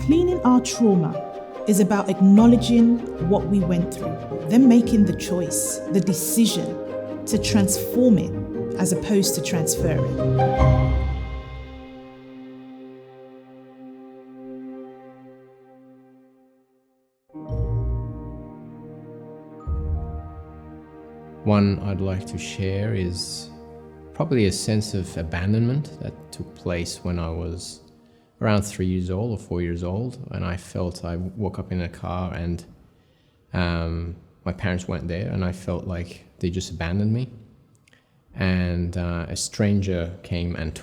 Cleaning our trauma is about acknowledging what we went through, then making the choice, the decision to transform it as opposed to transfer it. One I'd like to share is probably a sense of abandonment that took place when I was around 3 years old or 4 years old, and I woke up in a car and my parents weren't there, and I felt like they just abandoned me. And a stranger came and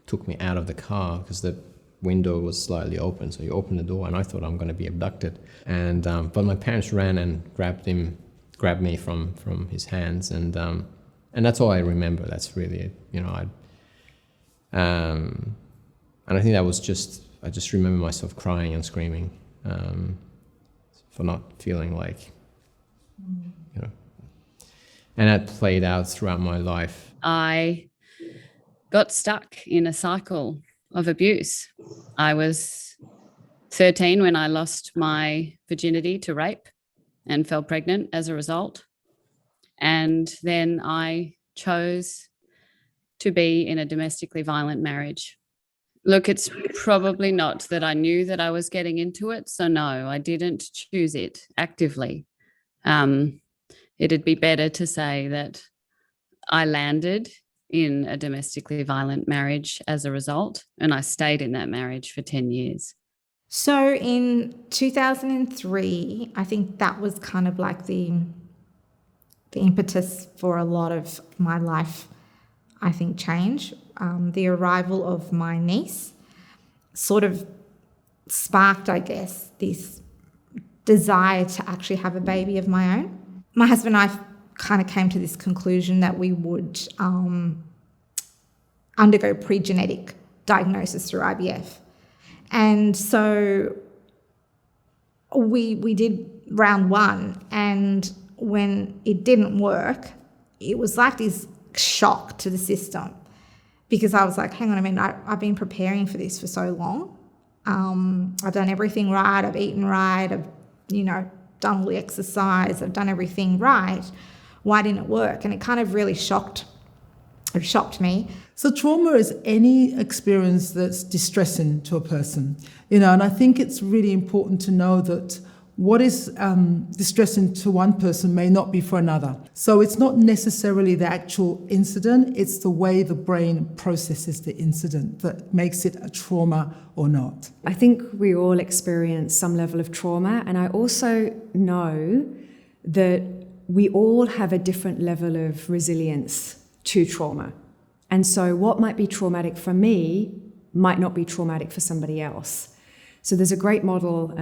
took me out of the car because the window was slightly open, so he opened the door and I thought I'm going to be abducted. And but my parents ran and grabbed me from his hands, and that's all I remember. That's really it, and I think that was I just remember myself crying and screaming for not feeling like, and that played out throughout my life. I got stuck in a cycle of abuse. I was 13 when I lost my virginity to rape and fell pregnant as a result. And then I chose to be in a domestically violent marriage. Look, it's probably not that I knew that I was getting into it. So no, I didn't choose it actively. It'd be better to say that I landed in a domestically violent marriage as a result, and I stayed in that marriage for 10 years. So in 2003, I think that was kind of like the impetus for a lot of my life, I think, change. The arrival of my niece sort of sparked, I guess, this desire to actually have a baby of my own. My husband and I kind of came to this conclusion that we would undergo pre-genetic diagnosis through IVF. And so we did round one, and when it didn't work, it was like this shock to the system, because I was like, hang on a minute, I've been preparing for this for so long. I've done everything right, I've eaten right, I've, done all the exercise, I've done everything right. Why didn't it work? And it kind of really shocked me. So trauma is any experience that's distressing to a person, and I think it's really important to know that what is distressing to one person may not be for another. So it's not necessarily the actual incident, it's the way the brain processes the incident that makes it a trauma or not. I think we all experience some level of trauma, and I also know that we all have a different level of resilience to trauma. And so what might be traumatic for me might not be traumatic for somebody else. So there's a great model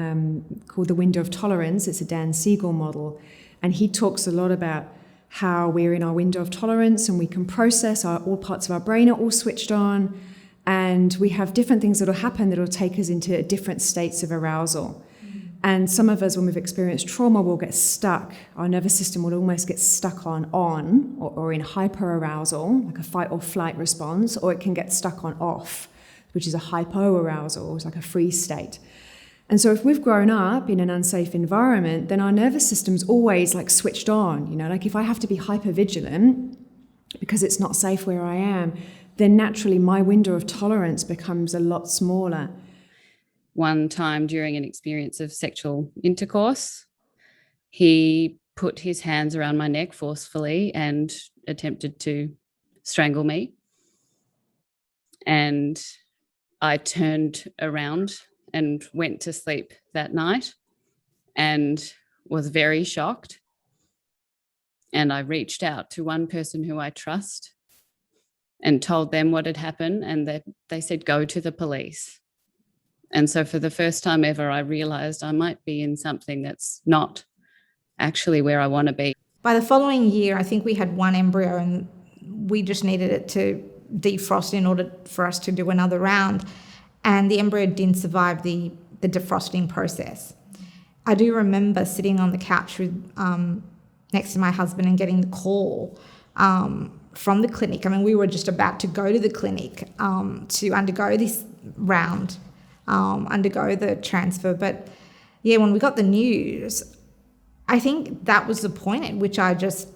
called the window of tolerance. It's a Dan Siegel model. And he talks a lot about how we're in our window of tolerance and we can process, all parts of our brain are all switched on. And we have different things that will happen that will take us into different states of arousal. And some of us, when we've experienced trauma, will get stuck. Our nervous system will almost get stuck on or in hyperarousal, like a fight or flight response, or it can get stuck on off, which is a hypoarousal, it's like a freeze state. And so if we've grown up in an unsafe environment, then our nervous system's always like switched on. Like if I have to be hypervigilant because it's not safe where I am, then naturally my window of tolerance becomes a lot smaller. One time during an experience of sexual intercourse, he put his hands around my neck forcefully and attempted to strangle me. And I turned around and went to sleep that night and was very shocked. And I reached out to one person who I trust and told them what had happened, and they said, go to the police. And so for the first time ever, I realised I might be in something that's not actually where I want to be. By the following year, I think we had one embryo and we just needed it to defrost in order for us to do another round. And the embryo didn't survive the defrosting process. I do remember sitting on the couch with, next to my husband and getting the call from the clinic. I mean, we were just about to go to the clinic to undergo this round. undergo the transfer. But yeah, when we got the news, I think that was the point at which I just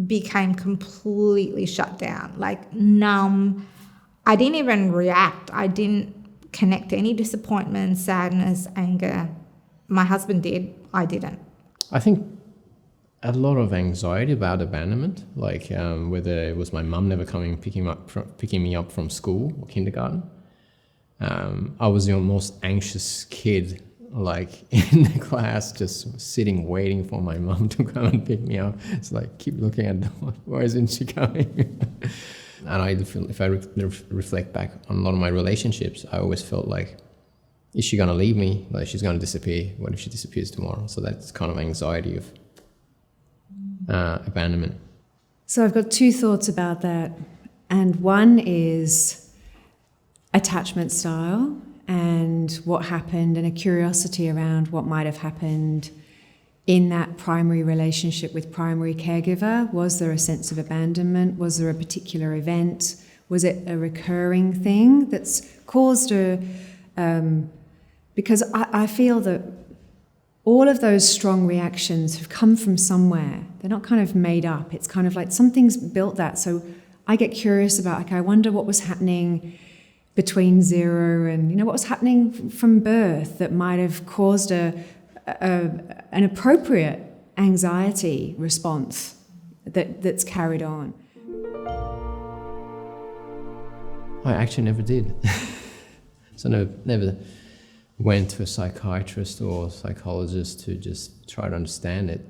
became completely shut down, like numb. I didn't even react. I didn't connect to any disappointment, sadness, anger. My husband did. I didn't. I think a lot of anxiety about abandonment, like whether it was my mum never coming picking me up from school or kindergarten. I was the most anxious kid, like in the class, just sitting waiting for my mum to come and pick me up. It's like, keep looking at the door. Why isn't she coming? And I feel, if I reflect back on a lot of my relationships, I always felt like, is she going to leave me? Like, she's going to disappear. What if she disappears tomorrow? So that's kind of anxiety of abandonment. So I've got two thoughts about that. And one is attachment style and what happened, and a curiosity around what might have happened in that primary relationship with primary caregiver. Was there a sense of abandonment? Was there a particular event? Was it a recurring thing that's caused because I feel that all of those strong reactions have come from somewhere. They're not kind of made up. It's kind of like something's built that. So I get curious about, okay, I wonder what was happening between zero and, what was happening from birth that might have caused an appropriate anxiety response that's carried on. I actually never did. So never went to a psychiatrist or psychologist to just try to understand it.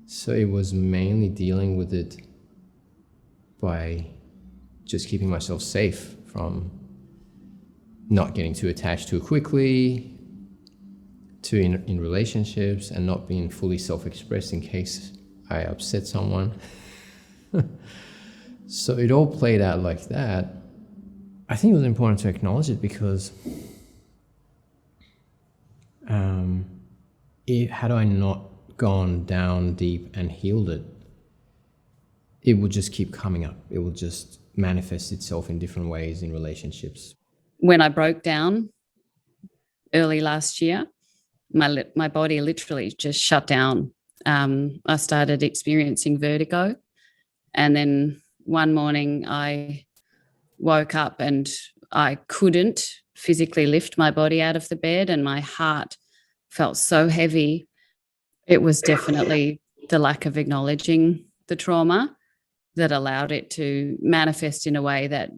So it was mainly dealing with it by just keeping myself safe from not getting too attached too quickly, to in relationships, and not being fully self-expressed in case I upset someone. So it all played out like that. I think it was important to acknowledge it because had I not gone down deep and healed it, it would just keep coming up. It would just manifest itself in different ways in relationships. When I broke down early last year, my body literally just shut down. I started experiencing vertigo, and then one morning I woke up and I couldn't physically lift my body out of the bed, and my heart felt so heavy. It was definitely the lack of acknowledging the trauma that allowed it to manifest in a way that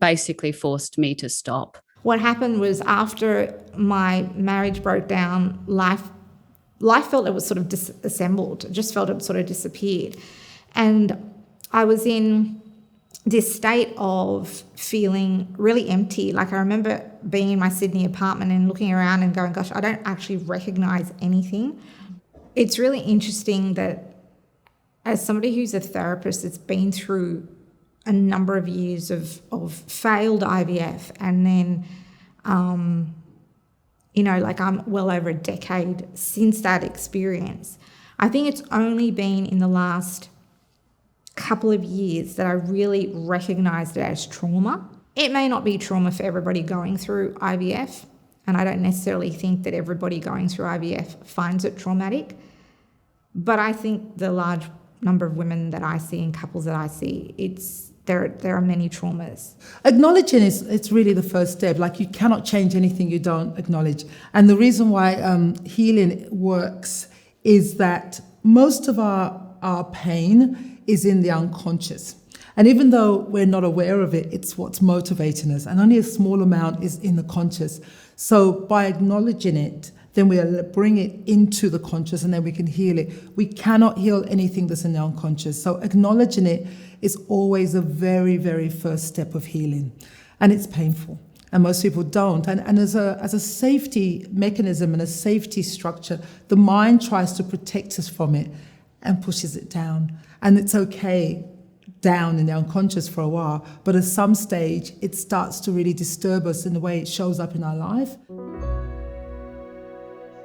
basically forced me to stop. What happened was, after my marriage broke down, life felt it was sort of disassembled. It just felt it sort of disappeared. And I was in this state of feeling really empty. Like, I remember being in my Sydney apartment and looking around and going, gosh, I don't actually recognise anything. It's really interesting that as somebody who's a therapist that's been through a number of years of failed IVF, and then, like, I'm well over a decade since that experience. I think it's only been in the last couple of years that I really recognised it as trauma. It may not be trauma for everybody going through IVF, and I don't necessarily think that everybody going through IVF finds it traumatic, but I think the large number of women that I see and couples that I see, there are many traumas. Acknowledging it's really the first step. Like, you cannot change anything you don't acknowledge. And the reason why healing works is that most of our pain is in the unconscious. And even though we're not aware of it, it's what's motivating us. And only a small amount is in the conscious. So by acknowledging it, then we'll bring it into the conscious, and then we can heal it. We cannot heal anything that's in the unconscious. So acknowledging it is always a very, very first step of healing. And it's painful. And most people don't. And as a safety mechanism and a safety structure, the mind tries to protect us from it and pushes it down. And it's okay down in the unconscious for a while, but at some stage it starts to really disturb us in the way it shows up in our life.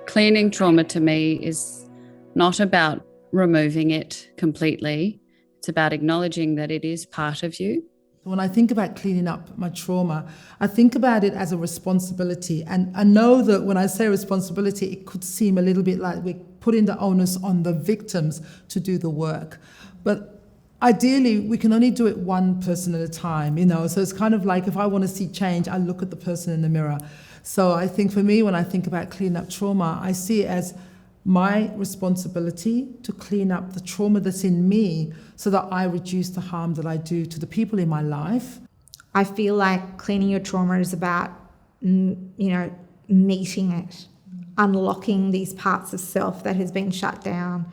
Cleaning trauma to me is not about removing it completely. It's about acknowledging that it is part of you When I think about cleaning up my trauma, I think about it as a responsibility. And I know that when I say responsibility, it could seem a little bit like we're putting the onus on the victims to do the work. But ideally, we can only do it one person at a time, So it's kind of like if I want to see change, I look at the person in the mirror. So I think for me, when I think about cleaning up trauma, I see it as my responsibility to clean up the trauma that's in me so that I reduce the harm that I do to the people in my life. I feel like cleaning your trauma is about, meeting it, unlocking these parts of self that has been shut down.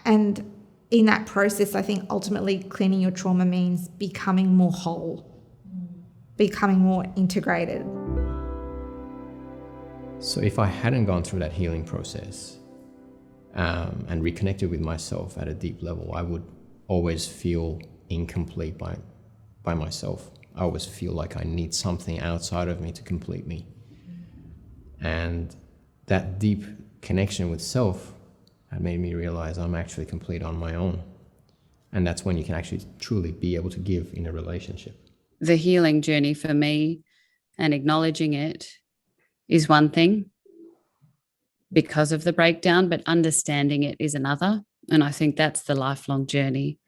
And in that process, I think ultimately cleaning your trauma means becoming more whole, becoming more integrated. So if I hadn't gone through that healing process and reconnected with myself at a deep level, I would always feel incomplete by myself. I always feel like I need something outside of me to complete me. And that deep connection with self had made me realize I'm actually complete on my own. And that's when you can actually truly be able to give in a relationship. The healing journey for me and acknowledging it is one thing because of the breakdown, but understanding it is another. And I think that's the lifelong journey.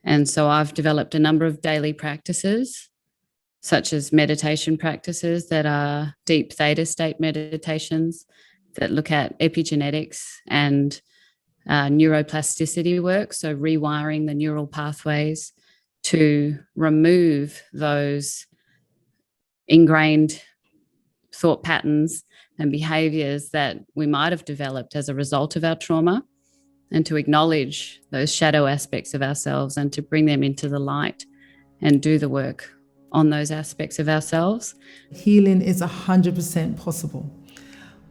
And so I've developed a number of daily practices, such as meditation practices that are deep theta state meditations that look at epigenetics and neuroplasticity work, so rewiring the neural pathways to remove those ingrained thought patterns and behaviours that we might have developed as a result of our trauma, and to acknowledge those shadow aspects of ourselves and to bring them into the light and do the work on those aspects of ourselves. Healing is 100% possible.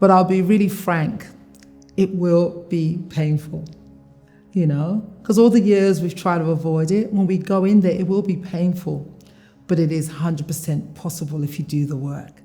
But I'll be really frank, it will be painful, because all the years we've tried to avoid it, when we go in there, it will be painful, but it is 100% possible if you do the work.